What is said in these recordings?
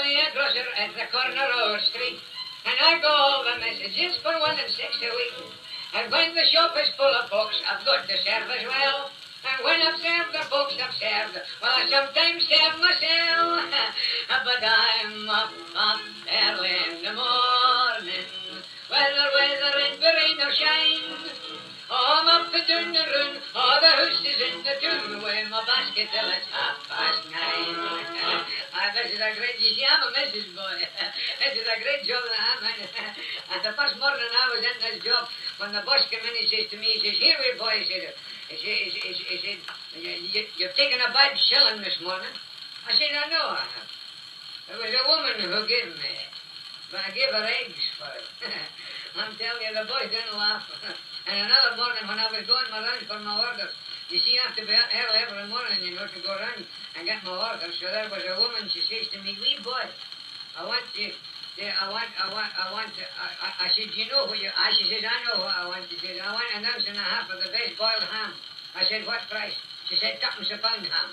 me a grocer at the corner of street, and I go over messages for 1 and 6 a week. And when the shop is full of folks, I've got to serve as well. And when I've served the folks I've served, well, I sometimes serve myself. But I'm up early in the morning, whether it be rain or shine. I'm up to doing the run, oh, the house is in the tune, with my basket till it's 9:30. This is a great, you see, I'm a message boy. This is a great job that I'm in. And the first morning I was in this job, when the boss came in, he says to me, he says, here we boy, he said, you've taken a bad shilling this morning. I said, I know I have. It was a woman who gave me it, but I gave her eggs for it. I'm telling you, the boys didn't laugh. And another morning when I was going my rounds for my orders, you see, I have to be out early every morning, you know, to go round and get my orders. So there was a woman, she says to me, wee boy, I said, you know what you, she says, I know what I want. She says, I want an ounce and a half of the best boiled ham. I said, what price? She said, 2 a pound ham.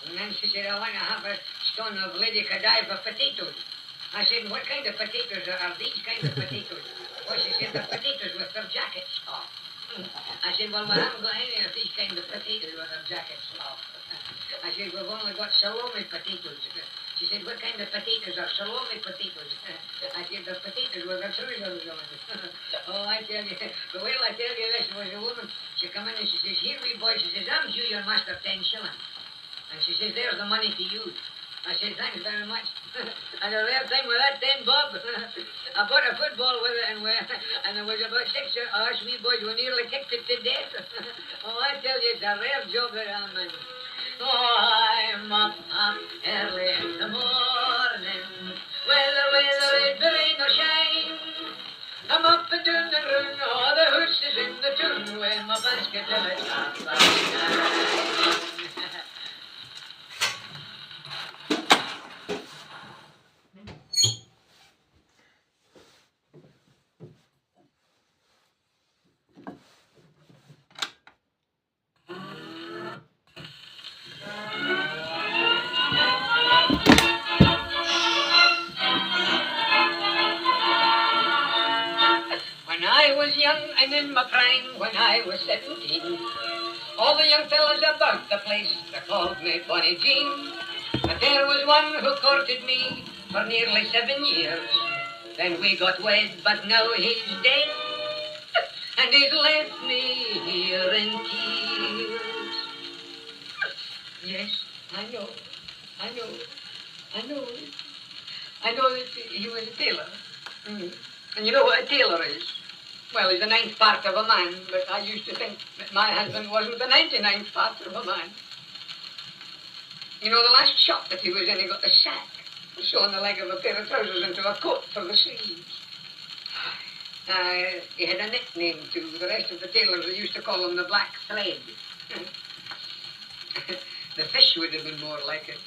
And then she said, I want to have a stone of Lady Godiva potatoes. I said, what kind of potatoes are these kind of potatoes? Well, she said, they're potatoes with their jackets off. I said, well, we haven't got any of these kind of potatoes with their jackets off. I said, we've only got salami potatoes. She said, what kind of potatoes are salami potatoes? I said, they're potatoes with their trousers on. Oh, I tell you, but well, I tell you this, was a woman, she come in and she says, here we boy, she says, I'm due your master 10 shillings. And she says, there's the money to you. I said, thanks very much. And a rare thing with that 10 bob. I bought a football with it, and there was about 6 of us wee boys who nearly kicked it to death. Oh, I tell you, it's a rare job that I'm in. Oh, I'm up early in the morning, whether it be rain or shine. I'm up and doing the run, oh, the house is in the tune, with my basket till it's 9:30. When I was young and in my prime, when I was 17, all the young fellas about the place, they called me Bonnie Jean. But there was one who courted me for nearly 7 years. Then we got wed, but now he's dead, and he's left me here in tears. Yes, I know that he was a tailor. And you know what a tailor is? Well, he's the 9th part of a man, but I used to think that my husband wasn't the 99th part of a man. You know, the last shop that he was in, he got a sack, sewing the leg of a pair of trousers into a coat for the sleeves. He had a nickname too. The rest of the tailors, they used to call him the Black Thread. The fish would have been more like it.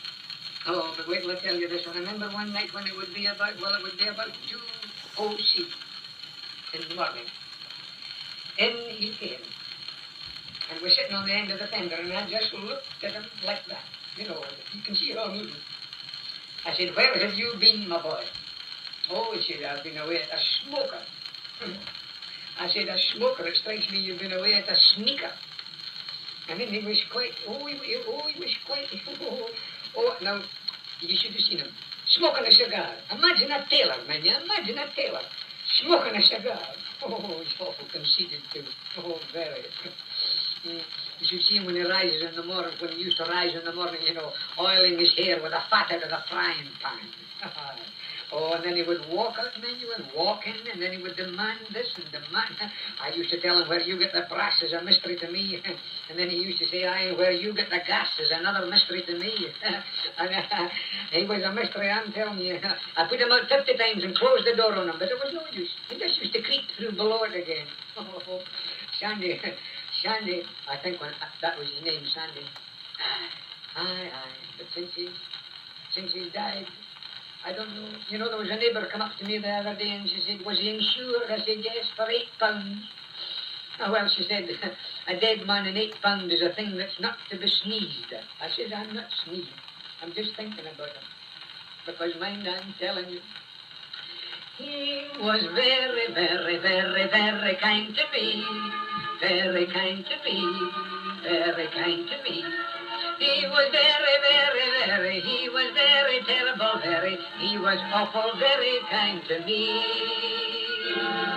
Oh, but wait till I tell you this. I remember one night when it would be about 2:00 in the morning. In he came, and we're sitting on the end of the fender, and I just looked at him like that. You know, you can see it all moving. I said, where have you been, my boy? Oh, he said, I've been away at a smoker. I said, a smoker? It strikes me you've been away at a sneaker. And then he was quite, now, you should have seen him. Smoking a cigar. Imagine a tailor, man, imagine a tailor. Smoking a cigar. Oh, he's awful conceited, too. Oh, very. You should see him when he rises in the morning, when he used to rise in the morning, you know, oiling his hair with the fat out of the frying pan. Oh, and then he would walk out, man, you would walk in, and then he would demand this and demand. I used to tell him, where you get the brass is a mystery to me. And then he used to say, aye, where you get the gas is another mystery to me. And he was a mystery, I'm telling you. I put him out 50 times and closed the door on him, but it was no use. He just used to creep through below it again. Oh, Sandy, I think that was his name, Sandy. Aye, but since he's died, I don't know. You know, there was a neighbour come up to me the other day and she said, was he insured? I said, yes, for £8. Oh, well, she said, a dead man and £8 is a thing that's not to be sneezed at. I said, I'm not sneezing. I'm just thinking about him. Because mind, I'm telling you, he was very, very, very, very kind to me. Very kind to me. Very kind to me. He was very, very, very, he was very terrible, very, he was awful, very kind to me.